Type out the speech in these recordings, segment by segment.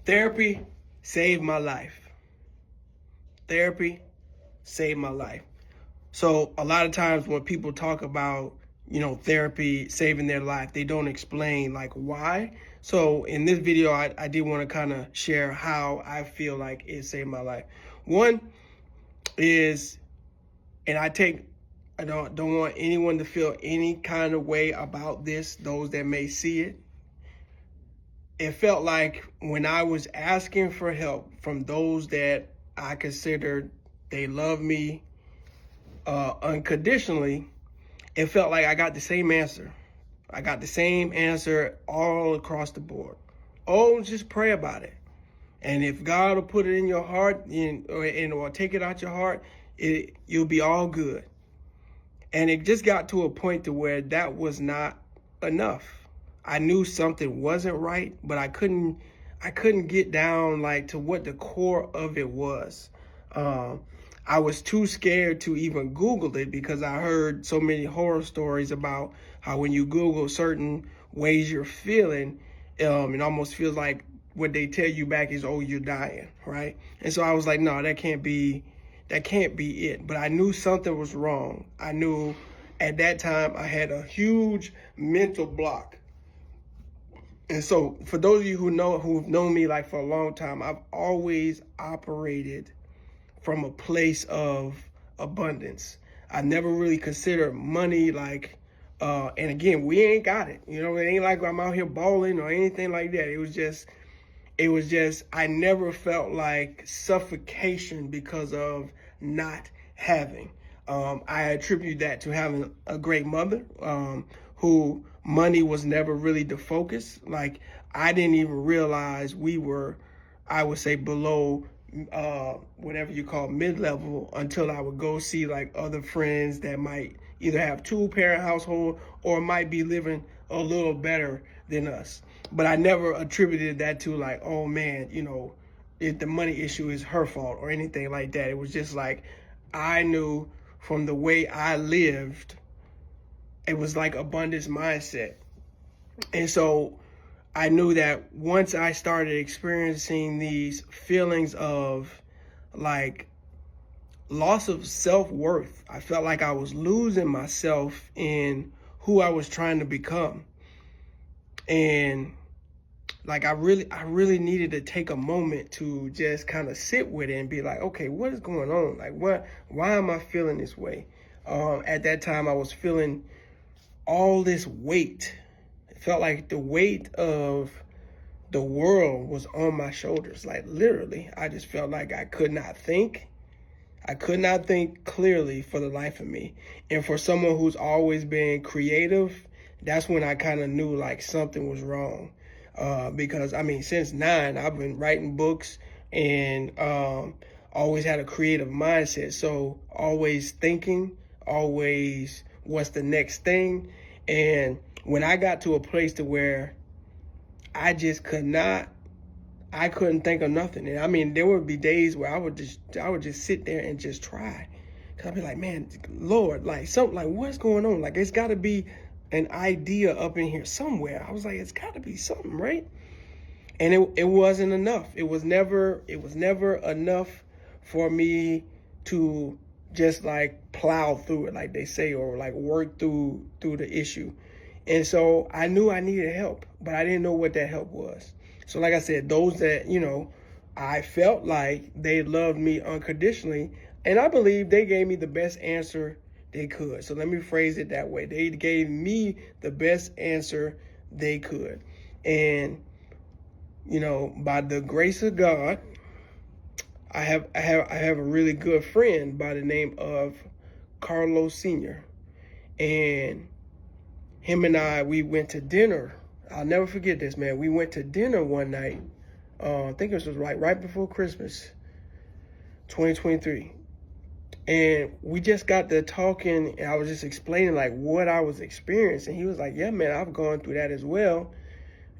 Therapy saved my life. Therapy saved my life. So a lot of times when people talk about, therapy saving their life, they don't explain like why. So in this video, I did want to kind of share how I feel like it saved my life. One is, and I don't want anyone to feel any kind of way about this, those that may see it. It felt like when I was asking for help from those that I considered they love me unconditionally, it felt like I got the same answer. I got the same answer all across the board. Oh, just pray about it. And if God will put it in your heart or take it out your heart, you'll be all good. And it just got to a point to where that was not enough. I knew something wasn't right, but I couldn't get down like to what the core of it was. I was too scared to even Google it because I heard so many horror stories about how when you Google certain ways you're feeling, it almost feels like what they tell you back is, oh, you're dying, right? And so I was like, no, that can't be it. But I knew something was wrong. I knew at that time I had a huge mental block. And so for those of you who've known me like for a long time, I've always operated from a place of abundance. I never really considered money like, and again, we ain't got it. It ain't like I'm out here balling or anything like that. It was just, I never felt like suffocation because of not having. I attribute that to having a great mother, who money was never really the focus. Like, I didn't even realize we were, I would say, below whatever you call mid-level until I would go see like other friends that might either have two-parent household or might be living a little better than us. But I never attributed that to like, oh man, if the money issue is her fault or anything like that. It was just like, I knew from the way I lived, it was like abundance mindset. And so I knew that once I started experiencing these feelings of like loss of self-worth, I felt like I was losing myself in who I was trying to become. And like I really needed to take a moment to just kind of sit with it and be like, okay, what is going on? Like, why am I feeling this way? At that time, I was feeling all this weight. It felt like the weight of the world was on my shoulders. Like literally, I just felt like I could not think. I could not think clearly for the life of me. And for someone who's always been creative, that's when I kind of knew like something was wrong. Because I mean, since 9, I've been writing books and always had a creative mindset. So always thinking, always what's the next thing. And when I got to a place to where I just I couldn't think of nothing. And I mean, there would be days where I would just sit there and just try. Cause I'd be like, man, Lord, like something like what's going on? Like it's gotta be an idea up in here somewhere. I was like, it's gotta be something, right? And it wasn't enough. It was never enough for me to just like plow through it, like they say, or like work through the issue. And so I knew I needed help, but I didn't know what that help was. So like I said, those that, I felt like they loved me unconditionally, and I believe they gave me the best answer they could. So let me phrase it that way. They gave me the best answer they could. And, by the grace of God, I have a really good friend by the name of Carlos Sr. And him and we went to dinner. I'll never forget this, man. We went to dinner one night. I think it was right before Christmas, 2023. And we just got to talking, and I was just explaining like what I was experiencing. He was like, yeah, man, I've gone through that as well.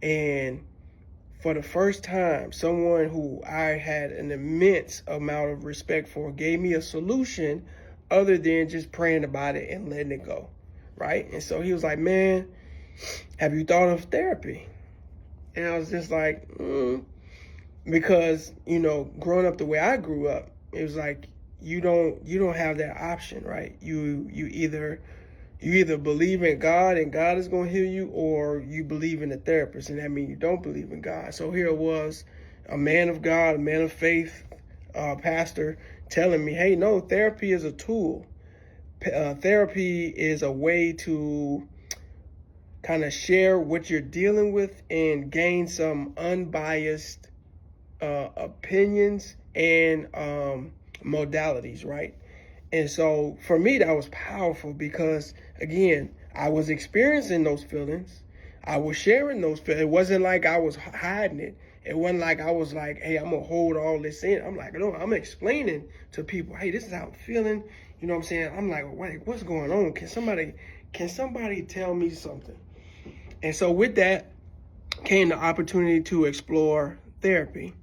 And for the first time, someone who I had an immense amount of respect for gave me a solution other than just praying about it and letting it go, right? And so he was like, man, have you thought of therapy? And I was just like, because, you know, growing up the way I grew up, it was like you don't have that option, right? You either believe in God and God is going to heal you, or you believe in the therapist, and that means you don't believe in God. So here it was, a man of God, a man of faith, pastor, telling me, hey, no, therapy is a tool. Therapy is a way to kind of share what you're dealing with and gain some unbiased opinions and modalities, right? And so for me, that was powerful because, again, I was experiencing those feelings. I was sharing those feelings. It wasn't like I was hiding it. It wasn't like I was like, hey, I'm going to hold all this in. I'm like, no, I'm explaining to people, hey, this is how I'm feeling. You know what I'm saying? I'm like, wait, what's going on? Can somebody tell me something? And so with that came the opportunity to explore therapy.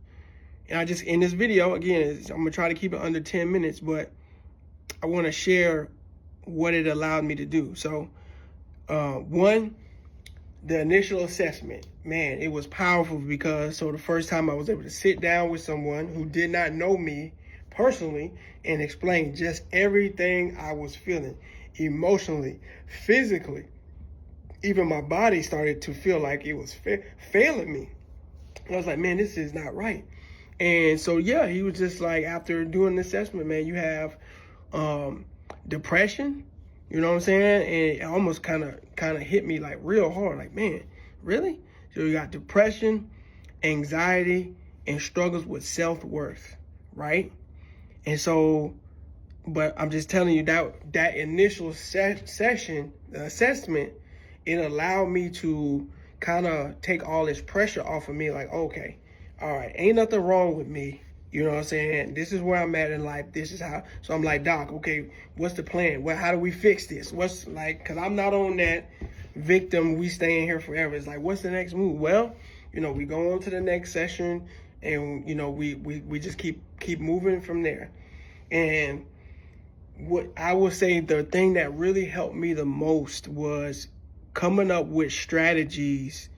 And I just, in this video, again, I'm going to try to keep it under 10 minutes, but I want to share what it allowed me to do. So, one, the initial assessment, man, it was powerful because the first time I was able to sit down with someone who did not know me personally and explain just everything I was feeling emotionally, physically. Even my body started to feel like it was failing me. And I was like, man, this is not right. And so, yeah, he was just like, after doing the assessment, man, you have depression, you know what I'm saying? And it almost kind of hit me like real hard, like, man, really? So you got depression, anxiety, and struggles with self-worth, right? And so, but I'm just telling you that initial session, the assessment, it allowed me to kind of take all this pressure off of me, like, okay, all right, ain't nothing wrong with me. You know what I'm saying? This is where I'm at in life. This is how. So I'm like, Doc, okay, what's the plan? Well, how do we fix this? What's like, because I'm not on that victim, we staying here forever. It's like, what's the next move? Well, you know, we go on to the next session and, you know, we just keep moving from there. And what I would say the thing that really helped me the most was coming up with strategies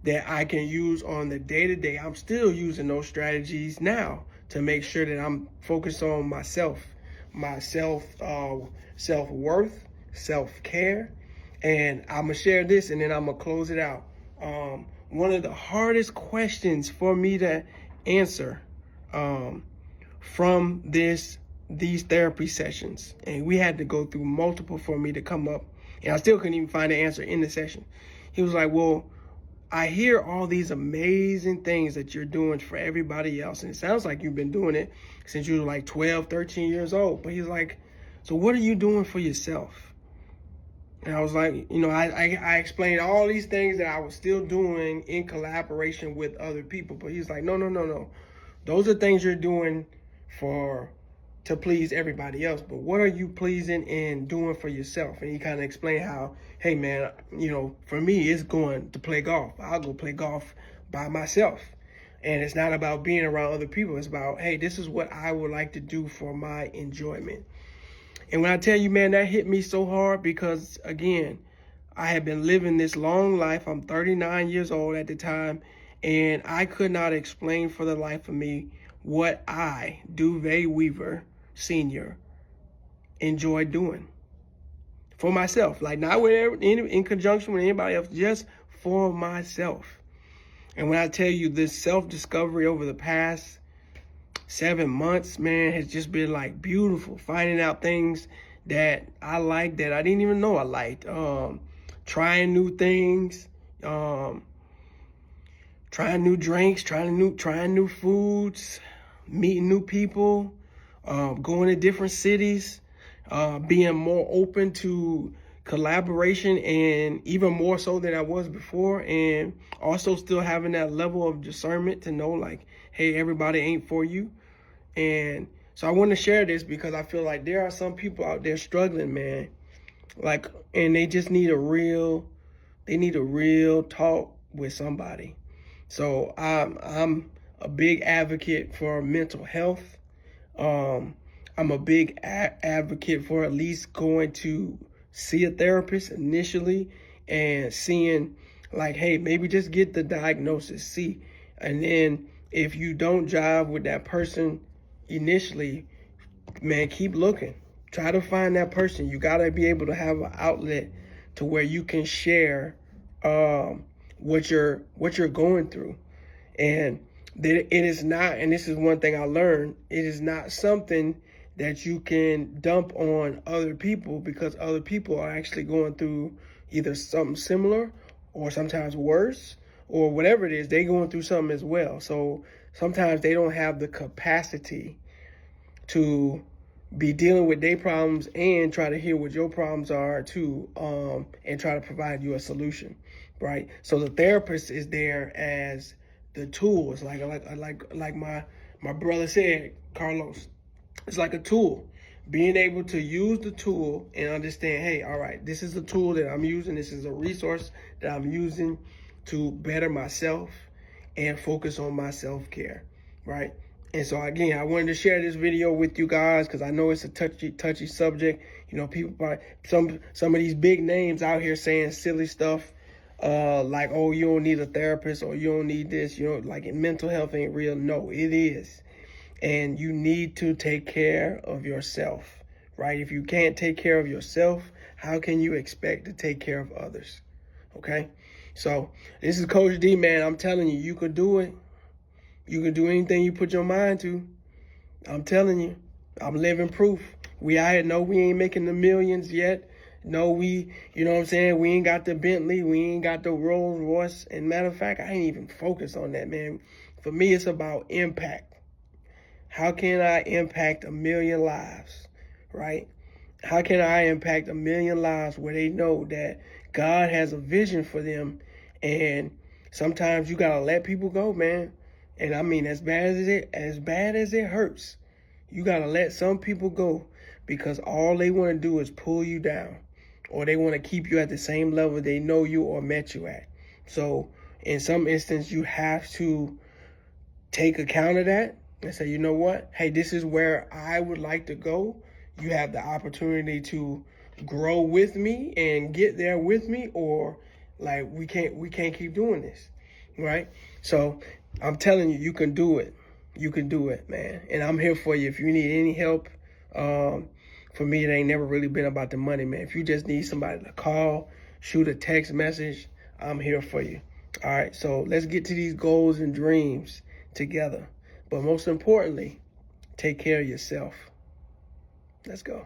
that I can use on the day-to-day. I'm still using those strategies now to make sure that I'm focused on myself, my self-worth, self-care. And I'm going to share this and then I'm going to close it out. One of the hardest questions for me to answer from these therapy sessions, and we had to go through multiple for me to come up, and I still couldn't even find the answer in the session. He was like, well, I hear all these amazing things that you're doing for everybody else. And it sounds like you've been doing it since you were like 12, 13 years old. But he's like, so what are you doing for yourself? And I was like, you know, I explained all these things that I was still doing in collaboration with other people. But he's like, no. Those are things you're doing to please everybody else, but what are you pleasing and doing for yourself? And he kind of explained how, hey man, you know, for me, it's going to play golf. I'll go play golf by myself. And it's not about being around other people. It's about, hey, this is what I would like to do for my enjoyment. And when I tell you, man, that hit me so hard because, again, I had been living this long life. I'm 39 years old at the time, and I could not explain for the life of me what I, Duvet Weaver Senior, enjoy doing for myself, like not with in conjunction with anybody else, just for myself. And when I tell you this self-discovery over the past 7 months, man, has just been like beautiful, finding out things that I like that I didn't even know I liked, trying new things, trying new drinks, trying new foods, meeting new people, going to different cities, being more open to collaboration, and even more so than I was before, and also still having that level of discernment to know, like, hey, everybody ain't for you. And so I want to share this because I feel like there are some people out there struggling, man, like, and they just need a real talk with somebody. So I'm a big advocate for mental health. I'm a big advocate for at least going to see a therapist initially and seeing, like, hey, maybe just get the diagnosis, see. And then if you don't jive with that person initially, man, keep looking. Try to find that person. You got to be able to have an outlet to where you can share what you're going through. And it is not, and this is one thing I learned, it is not something that you can dump on other people, because other people are actually going through either something similar or sometimes worse, or whatever it is, they going through something as well. So sometimes they don't have the capacity to be dealing with their problems and try to hear what your problems are too, and try to provide you a solution, right? So the therapist is there as the tool. It's like my brother said, Carlos, it's like a tool. Being able to use the tool and understand, hey, all right, this is a tool that I'm using. This is a resource that I'm using to better myself and focus on my self-care, right? And so again, I wanted to share this video with you guys because I know it's a touchy subject. You know, people probably, some of these big names out here saying silly stuff, like, oh, you don't need a therapist, or you don't need this, you know, like mental health ain't real. No, it is. And you need to take care of yourself, right? If you can't take care of yourself, how can you expect to take care of others? Okay? So this is Coach D, man. I'm telling you, you can do it. You can do anything you put your mind to. I'm telling you, I'm living proof. We out here, no, we ain't making the millions yet. No, you know what I'm saying? We ain't got the Bentley. We ain't got the Rolls Royce. And matter of fact, I ain't even focused on that, man. For me, it's about impact. How can I impact 1 million lives, right? How can I impact 1 million lives where they know that God has a vision for them? And sometimes you got to let people go, man. And I mean, as bad as it hurts, you got to let some people go, because all they want to do is pull you down, or they want to keep you at the same level they know you or met you at. So in some instance, you have to take account of that and say, you know what? Hey, this is where I would like to go. You have the opportunity to grow with me and get there with me, or like we can't keep doing this, right? So I'm telling you, you can do it. You can do it, man. And I'm here for you. If you need any help, for me, it ain't never really been about the money, man. If you just need somebody to call, shoot a text message, I'm here for you. All right, so let's get to these goals and dreams together. But most importantly, take care of yourself. Let's go.